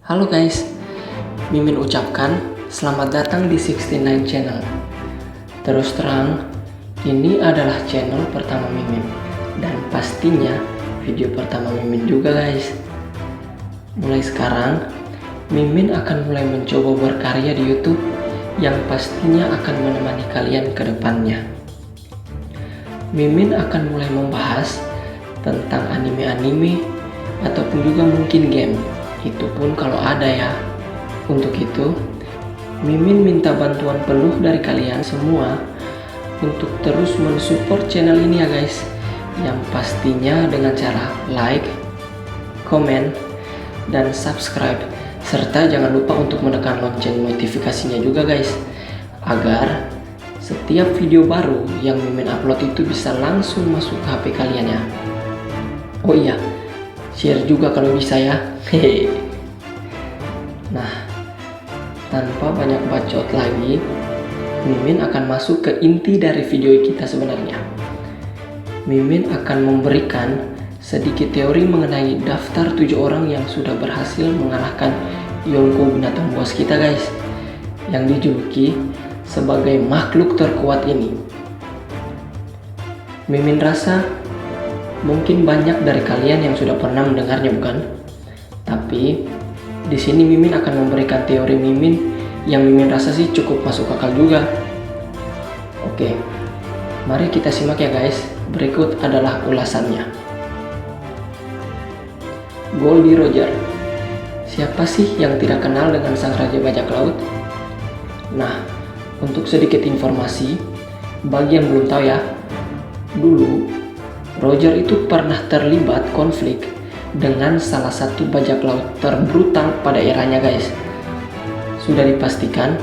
Halo guys, Mimin ucapkan selamat datang di 69 Channel. Terus terang, ini adalah channel pertama Mimin dan pastinya video pertama Mimin juga guys. Mulai sekarang, Mimin akan mulai mencoba berkarya di YouTube yang pastinya akan menemani kalian ke depannya. Mimin akan mulai membahas tentang anime-anime ataupun juga mungkin game. Itu pun kalau ada ya. Untuk itu, Mimin minta bantuan penuh dari kalian semua untuk terus mensupport channel ini ya guys. Yang pastinya dengan cara like, komen, dan subscribe. Serta jangan lupa untuk menekan lonceng notifikasinya juga guys, agar setiap video baru yang Mimin upload itu bisa langsung masuk ke HP kalian ya. Oh iya, share juga kalau bisa ya. Hehe. Nah, tanpa banyak bacot lagi, Mimin akan masuk ke inti dari video kita sebenarnya. Mimin akan memberikan sedikit teori mengenai daftar 7 orang yang sudah berhasil mengalahkan Yonko binatang buas kita guys, yang dijuluki sebagai makhluk terkuat ini. Mimin rasa mungkin banyak dari kalian yang sudah pernah mendengarnya bukan? Tapi di sini Mimin akan memberikan teori Mimin yang Mimin rasa sih cukup masuk akal juga. Oke, mari kita simak ya guys. Berikut adalah ulasannya. Goldie Roger. Siapa sih yang tidak kenal dengan sang raja bajak laut? Nah, untuk sedikit informasi bagi yang belum tahu ya, dulu Roger itu pernah terlibat konflik dengan salah satu bajak laut terbrutal pada eranya guys. Sudah dipastikan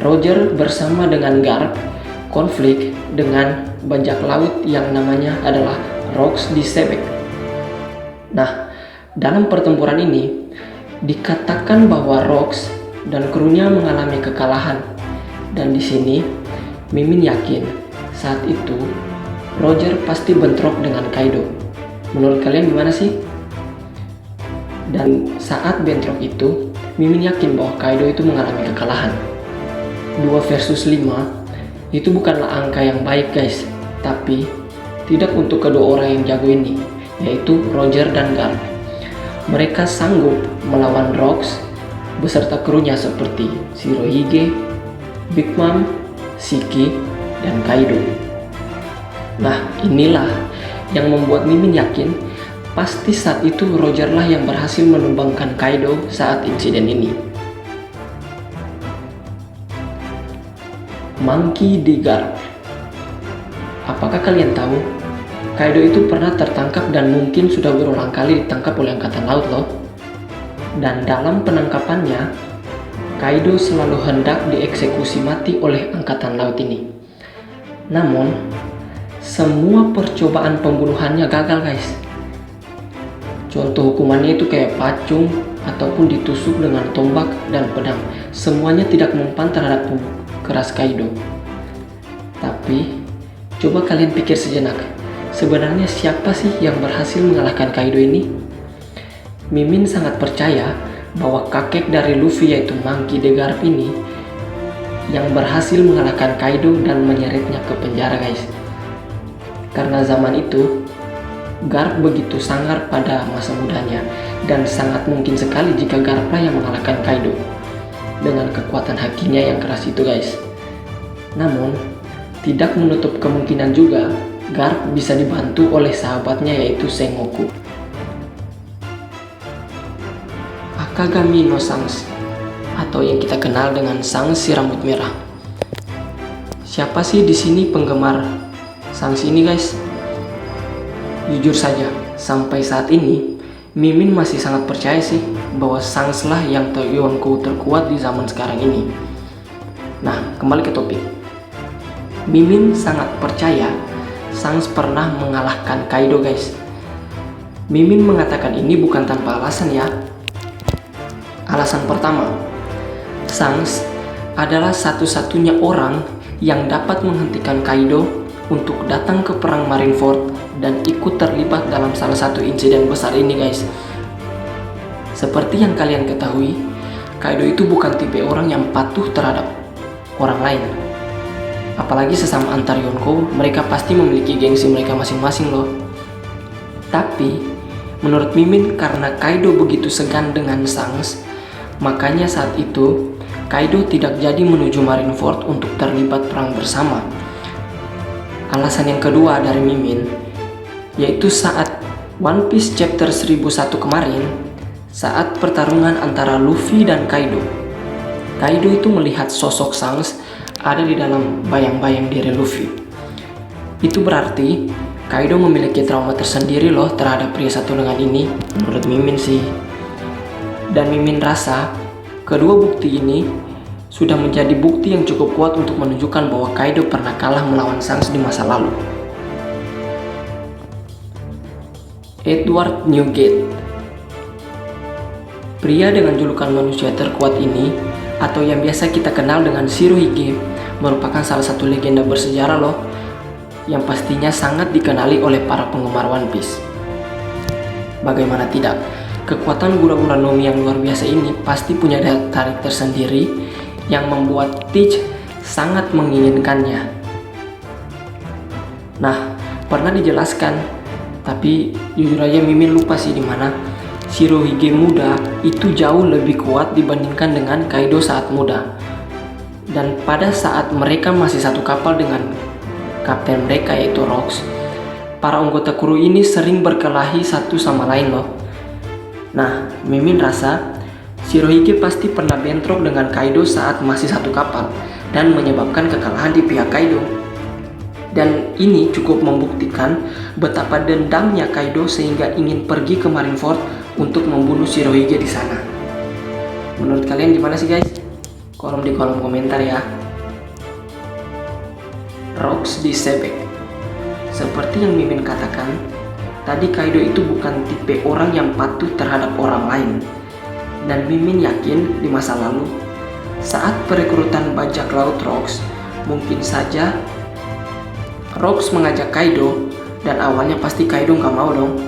Roger bersama dengan Garp konflik dengan bajak laut yang namanya adalah Rox di Sebek. Nah, dalam pertempuran ini dikatakan bahwa Rox dan krunya mengalami kekalahan, dan di sini Mimin yakin saat itu Roger pasti bentrok dengan Kaido. Menurut kalian gimana sih? Dan saat bentrok itu, Mimin yakin bahwa Kaido itu mengalami kekalahan. 2 versus 5 itu bukanlah angka yang baik guys, tapi tidak untuk kedua orang yang jago ini, yaitu Roger dan Garp. Mereka sanggup melawan Rox beserta krunya seperti Shirohige, Big Mom, Shiki, dan Kaido. Nah, inilah yang membuat Mimin yakin pasti saat itu Roger lah yang berhasil menumbangkan Kaido saat insiden ini. Monkey D. Garp. Apakah kalian tahu? Kaido itu pernah tertangkap dan mungkin sudah berulang kali ditangkap oleh Angkatan Laut loh. Dan dalam penangkapannya, Kaido selalu hendak dieksekusi mati oleh Angkatan Laut ini. Namun, semua percobaan pembunuhannya gagal guys. Contoh hukumannya itu kayak pacung ataupun ditusuk dengan tombak dan pedang. Semuanya tidak mempan terhadap tubuh keras Kaido. Tapi, coba kalian pikir sejenak. Sebenarnya siapa sih yang berhasil mengalahkan Kaido ini? Mimin sangat percaya bahwa kakek dari Luffy yaitu Monkey D. Garp ini yang berhasil mengalahkan Kaido dan menyeretnya ke penjara guys. Karena zaman itu Garp begitu sangar pada masa mudanya, dan sangat mungkin sekali jika Garp lah yang mengalahkan Kaido dengan kekuatan hakinya yang keras itu guys. Namun, tidak menutup kemungkinan juga Garp bisa dibantu oleh sahabatnya yaitu Sengoku. Akagami no Shanks, atau yang kita kenal dengan Shanks si rambut merah. Siapa sih di sini penggemar Shanks ini guys? Jujur saja, sampai saat ini Mimin masih sangat percaya sih bahwa Shanks lah yang Yonko terkuat di zaman sekarang ini. Nah, kembali ke topik. Mimin sangat percaya Shanks pernah mengalahkan Kaido guys. Mimin mengatakan ini bukan tanpa alasan ya. Alasan pertama, Shanks adalah satu-satunya orang yang dapat menghentikan Kaido untuk datang ke perang Marineford dan ikut terlibat dalam salah satu insiden besar ini guys. Seperti yang kalian ketahui, Kaido itu bukan tipe orang yang patuh terhadap orang lain. Apalagi sesama antar Yonko, mereka pasti memiliki gengsi mereka masing-masing loh. Tapi, menurut Mimin karena Kaido begitu segan dengan Shanks, makanya saat itu Kaido tidak jadi menuju Marineford untuk terlibat perang bersama. Alasan yang kedua dari Mimin, yaitu saat One Piece chapter 1001 kemarin, saat pertarungan antara Luffy dan Kaido. Kaido itu melihat sosok Shanks ada di dalam bayang-bayang diri Luffy. Itu berarti Kaido memiliki trauma tersendiri loh terhadap pria satu dengan ini, menurut Mimin sih. Dan Mimin rasa kedua bukti ini sudah menjadi bukti yang cukup kuat untuk menunjukkan bahwa Kaido pernah kalah melawan Shanks di masa lalu. Edward Newgate. Pria dengan julukan manusia terkuat ini, atau yang biasa kita kenal dengan Shirohige, merupakan salah satu legenda bersejarah loh, yang pastinya sangat dikenali oleh para penggemar One Piece. Bagaimana tidak, kekuatan gura-gura Nomi yang luar biasa ini pasti punya daya tarik tersendiri yang membuat Teach sangat menginginkannya. Nah, pernah dijelaskan, tapi jujur aja Mimin lupa sih di mana. Shirohige muda itu jauh lebih kuat dibandingkan dengan Kaido saat muda. Dan pada saat mereka masih satu kapal dengan kapten mereka yaitu Rox, para anggota kru ini sering berkelahi satu sama lain loh. Nah, Mimin rasa Shirohige pasti pernah bentrok dengan Kaido saat masih satu kapal dan menyebabkan kekalahan di pihak Kaido. Dan ini cukup membuktikan betapa dendamnya Kaido sehingga ingin pergi ke Marineford untuk membunuh Shirohige di sana. Menurut kalian gimana sih guys? Di kolom komentar ya. Rox di Sebek. Seperti yang Mimin katakan, tadi Kaido itu bukan tipe orang yang patuh terhadap orang lain. Dan Mimin yakin di masa lalu, saat perekrutan bajak laut Rox, mungkin saja Rox mengajak Kaido, dan awalnya pasti Kaido nggak mau dong.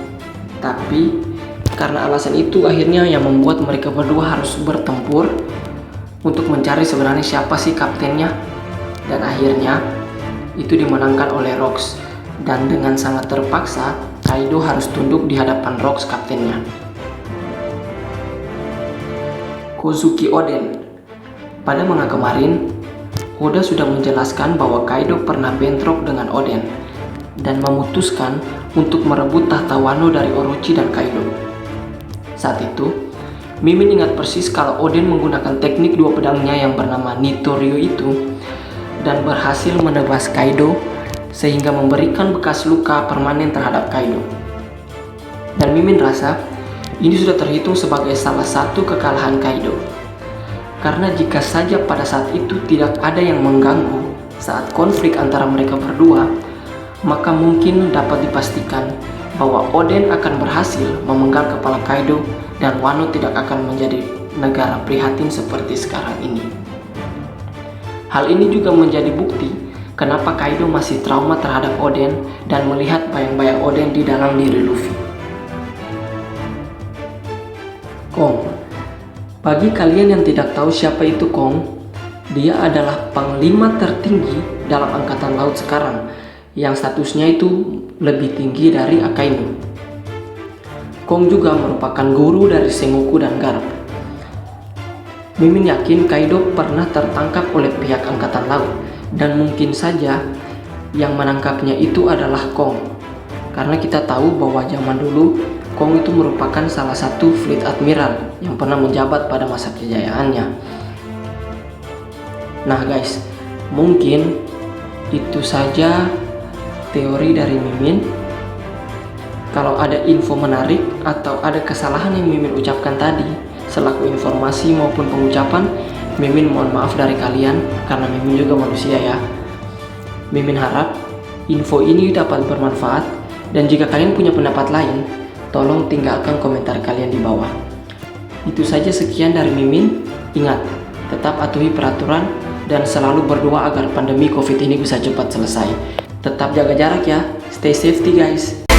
Tapi karena alasan itu akhirnya yang membuat mereka berdua harus bertempur untuk mencari sebenarnya siapa sih kaptennya. Dan akhirnya itu dimenangkan oleh Rox, dan dengan sangat terpaksa Kaido harus tunduk di hadapan Rox kaptennya. Kozuki Oden. Pada manga kemarin, Oda sudah menjelaskan bahwa Kaido pernah bentrok dengan Oden dan memutuskan untuk merebut tahta Wano dari Orochi dan Kaido. Saat itu, Mimin ingat persis kalau Oden menggunakan teknik dua pedangnya yang bernama Nitoryu itu dan berhasil menebas Kaido sehingga memberikan bekas luka permanen terhadap Kaido. Dan Mimin rasa ini sudah terhitung sebagai salah satu kekalahan Kaido. Karena jika saja pada saat itu tidak ada yang mengganggu saat konflik antara mereka berdua, maka mungkin dapat dipastikan bahwa Oden akan berhasil memenggal kepala Kaido dan Wano tidak akan menjadi negara prihatin seperti sekarang ini. Hal ini juga menjadi bukti kenapa Kaido masih trauma terhadap Oden dan melihat bayang-bayang Oden di dalam diri Luffy. Kong. Bagi kalian yang tidak tahu siapa itu Kong, dia adalah panglima tertinggi dalam angkatan laut sekarang yang statusnya itu lebih tinggi dari Akainu. Kong juga merupakan guru dari Sengoku dan Garp. Mimin yakin Kaido pernah tertangkap oleh pihak angkatan laut dan mungkin saja yang menangkapnya itu adalah Kong. Karena kita tahu bahwa zaman dulu Kong itu merupakan salah satu Fleet Admiral yang pernah menjabat pada masa kejayaannya. Nah guys, mungkin itu saja teori dari Mimin. Kalau ada info menarik atau ada kesalahan yang Mimin ucapkan tadi selaku informasi maupun pengucapan, Mimin mohon maaf dari kalian karena Mimin juga manusia ya. Mimin harap info ini dapat bermanfaat, dan jika kalian punya pendapat lain, tolong tinggalkan komentar kalian di bawah. Itu saja sekian dari Mimin. Ingat, tetap patuhi peraturan dan selalu berdoa agar pandemi COVID ini bisa cepat selesai. Tetap jaga jarak ya. Stay safety guys.